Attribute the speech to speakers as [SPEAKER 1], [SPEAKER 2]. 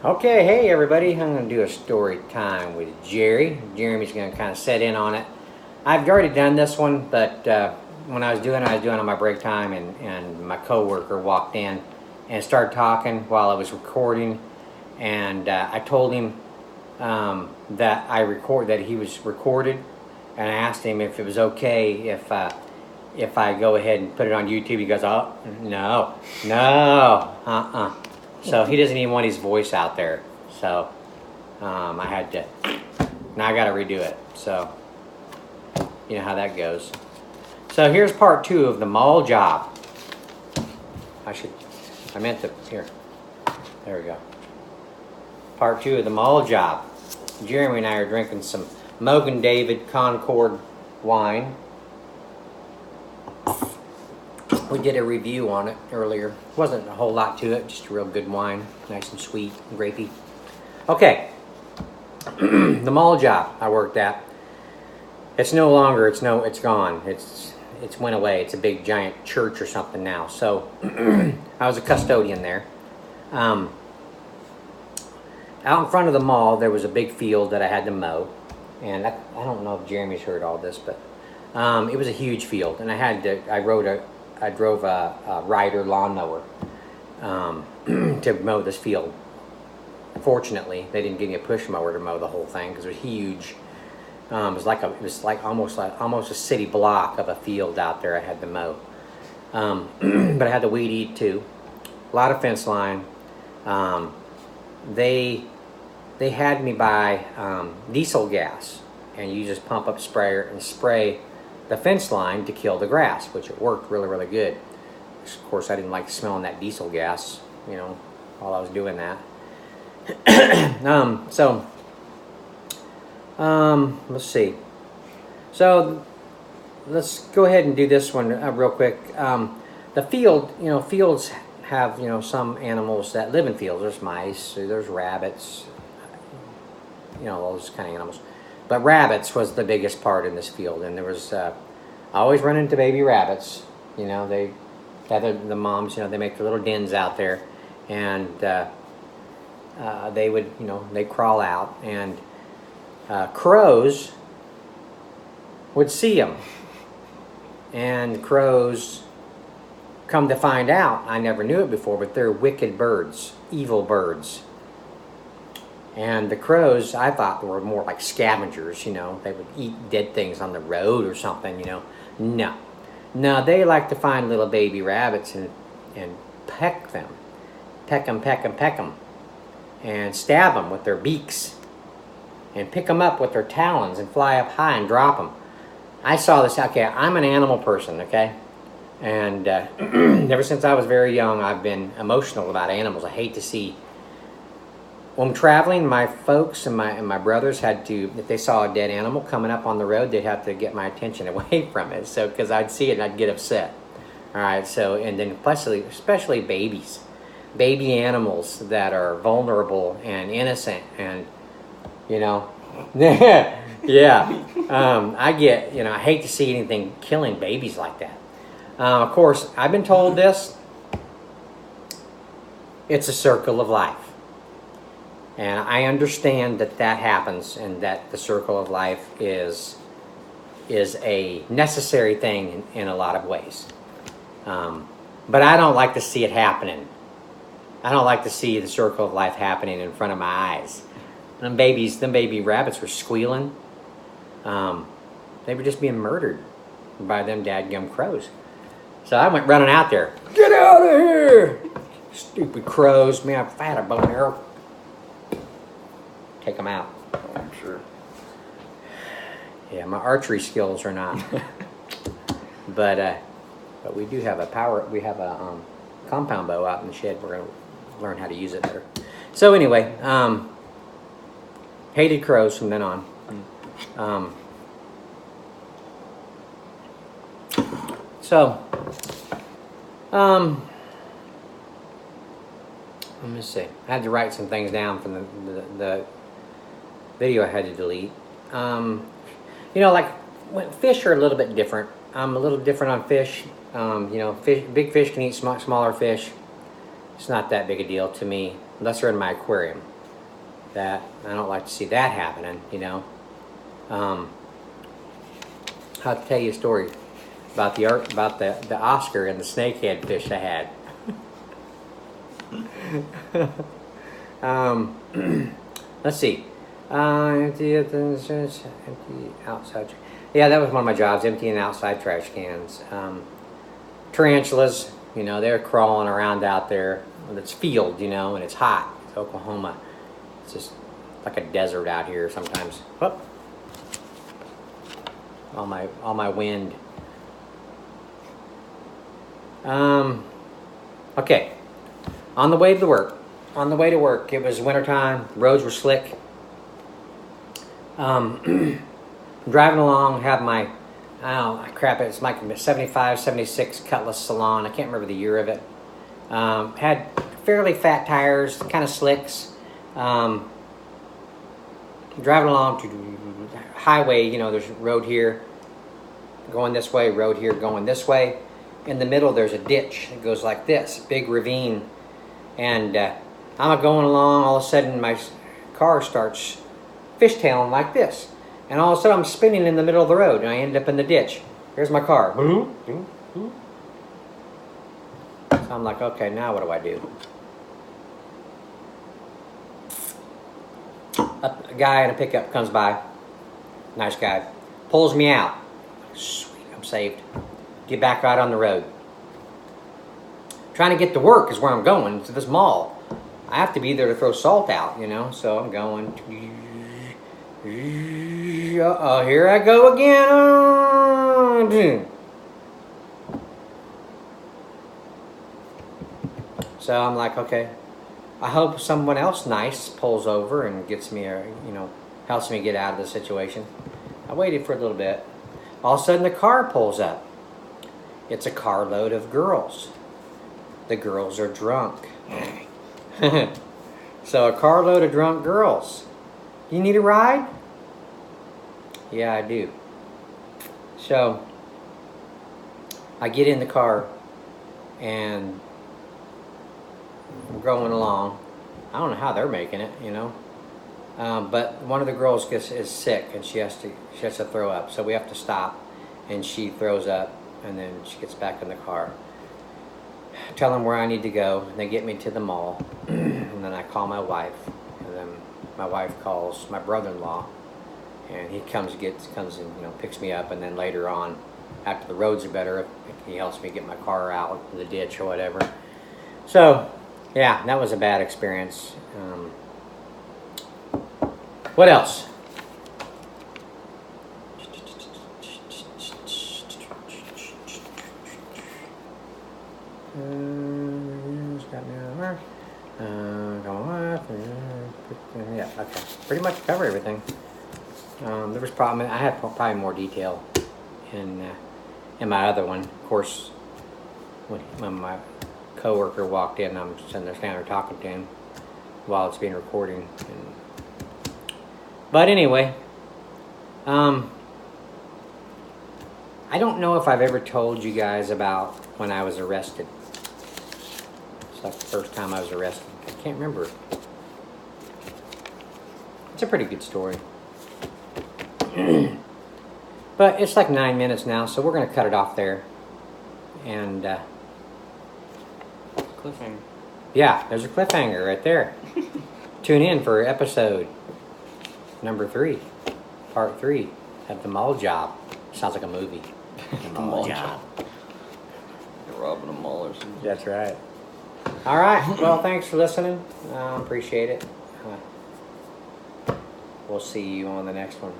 [SPEAKER 1] Okay, hey everybody, I'm going to do a story time with Jerry. Jeremy's going to kind of set in on it. I've already done this one, but when I was doing it on my break time, and my coworker walked in and started talking while I was recording, and I told him that he was recorded, and I asked him if it was okay if I go ahead and put it on YouTube. He goes, "Oh, no, no. So he doesn't even want his voice out there. So I had to, now I got to redo it. So you know how that goes. So here's part 2 of the mall job. I meant to, here. There we go. Part 2 of the mall job. Jeremy and I are drinking some Mogan David Concord wine. We did a review on it earlier. Wasn't a whole lot to it, just a real good wine. Nice and sweet and grapey. Okay. The mall job I worked at. It's no longer, it's gone. It's went away. It's a big giant church or something now. So I was a custodian there. Out in front of the mall there was a big field that I had to mow. And I don't know if Jeremy's heard all this, but it was a huge field, and I drove a Ryder lawnmower to mow this field. Fortunately, they didn't give me a push mower to mow the whole thing because it was huge. It was like almost a city block of a field out there I had to mow. But I had to weed eat too. A lot of fence line. They had me buy diesel gas, and you just pump up sprayer and spray the fence line to kill the grass, which it worked really, really good. Of course, I didn't like smelling that diesel gas, while I was doing that. Let's see. So let's go ahead and do this one real quick. The field, fields have, some animals that live in fields. There's mice, there's rabbits, those kind of animals. But rabbits was the biggest part in this field, and there was I always run into baby rabbits. They the moms, they make their little dens out there, and they would, they crawl out, and crows would see them, and crows, come to find out, I never knew it before, but they're wicked birds, evil birds. And the crows, I thought, were more like scavengers, they would eat dead things on the road or something, No, they like to find little baby rabbits and peck them. Peck them, and stab them with their beaks, and pick them up with their talons and fly up high and drop them. I saw this, okay, I'm an animal person, okay? And ever since I was very young, I've been emotional about animals. I hate to see, when I'm traveling, my folks and my brothers had to, if they saw a dead animal coming up on the road, they'd have to get my attention away from it. So, because I'd see it and I'd get upset. All right, so, and then especially babies. Baby animals that are vulnerable and innocent, and, yeah. I get, I hate to see anything killing babies like that. Of course, I've been told this. It's a circle of life. And I understand that happens, and that the circle of life is a necessary thing in a lot of ways. But I don't like to see it happening. I don't like to see the circle of life happening in front of my eyes. Them baby rabbits were squealing. They were just being murdered by them dadgum crows. So I went running out there. Get out of here! Stupid crows. Man, if I had a bow and arrow, take them out.
[SPEAKER 2] I'm sure.
[SPEAKER 1] Yeah, my archery skills are not. But we do have a compound bow out in the shed. We're going to learn how to use it better. So anyway, hated crows from then on. Let me see. I had to write some things down from the video I had to delete. Fish are a little bit different. I'm a little different on fish. Big fish can eat smaller fish. it's not that big a deal to me, unless they're in my aquarium. That I don't like to see that happening, you know. I'll tell you a story about the Oscar and the snakehead fish I had. Let's see. Empty outside. Yeah, that was one of my jobs, emptying outside trash cans. Tarantulas, you know, they're crawling around out there. It's field, you know, and it's hot. It's Oklahoma. It's just like a desert out here sometimes. Whoop. All my wind. Okay. On the way to work. It was wintertime. Roads were slick. Driving along, have my, it's like 75, 76 Cutlass Salon. I can't remember the year of it. Had fairly fat tires, kind of slicks. Driving along to highway, you know, there's a road here going this way, road here going this way. In the middle, there's a ditch that goes like this, big ravine. And I'm going along, all of a sudden my car starts fishtailing like this. And all of a sudden I'm spinning in the middle of the road and I end up in the ditch. Here's my car. So I'm like, okay, now what do I do? A guy in a pickup comes by. Nice guy. Pulls me out. Sweet, I'm saved. Get back out on the road. Trying to get to work is where I'm going, to this mall. I have to be there to throw salt out, you know, so I'm going. Uh-oh, here I go again. So I'm like, okay, I hope someone else nice pulls over and gets me, helps me get out of the situation. I waited for a little bit. All of a sudden the car pulls up. It's a carload of girls. The girls are drunk. So a carload of drunk girls. You need a ride? Yeah, I do. So I get in the car and I'm going along. I don't know how they're making it, you know. But one of the girls is sick and she has to throw up. So we have to stop and she throws up and then she gets back in the car. Tell them where I need to go. And they get me to the mall. And then I call my wife. And then my wife calls my brother-in-law. And he comes and picks me up. And then later on, after the roads are better, he helps me get my car out of the ditch or whatever. So, yeah, that was a bad experience. What else? Yeah, okay. Pretty much cover everything. There was I had probably more detail in my other one. Of course, when my coworker walked in, I'm sitting there talking to him while it's being recorded. But anyway, I don't know if I've ever told you guys about when I was arrested. It's like the first time I was arrested. I can't remember. It's a pretty good story. But it's like 9 minutes now, so we're going to cut it off there. And,
[SPEAKER 2] cliffhanger.
[SPEAKER 1] Yeah, there's a cliffhanger right there. Tune in for episode number 3, part 3 of The Mall Job. Sounds like a movie.
[SPEAKER 2] The Mall Job. You're robbing a mall or something.
[SPEAKER 1] That's right. All right. Well, thanks for listening. Appreciate it. We'll see you on the next one.